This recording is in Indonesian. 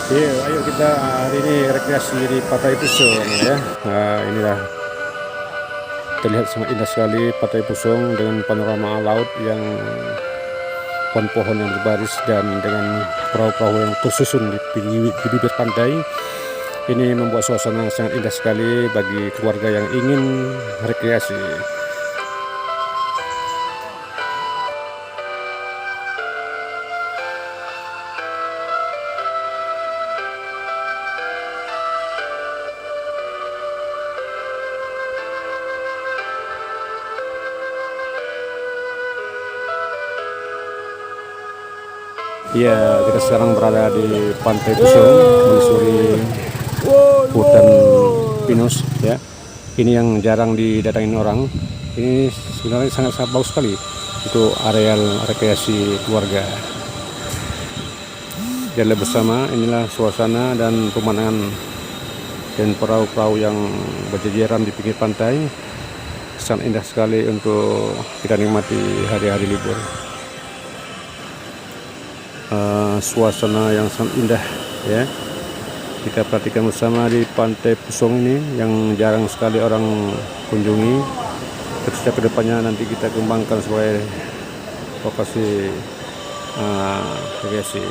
Iya, ayo kita hari ini rekreasi di Pantai Pusong ya. Inilah terlihat sangat indah sekali Pantai Pusong dengan panorama laut yang pohon-pohon yang berbaris dan dengan perahu-perahu yang tersusun di bibir pantai. Ini membuat suasana sangat indah sekali bagi keluarga yang ingin rekreasi. Ya, kita sekarang berada di Pantai Pusong, menyusuri hutan pinus ya. Ini yang jarang didatangi orang. Ini sebenarnya sangat bagus sekali untuk areal rekreasi keluarga. Jalan bersama, inilah suasana dan pemandangan dan perahu-perahu yang berjejeran di pinggir pantai. Sangat indah sekali untuk kita nikmati hari-hari libur. Suasana yang sangat indah ya, kita perhatikan bersama di Pantai Pusong ini yang jarang sekali orang kunjungi. Terusnya kedepannya nanti kita kembangkan sebagai lokasi rekreasi.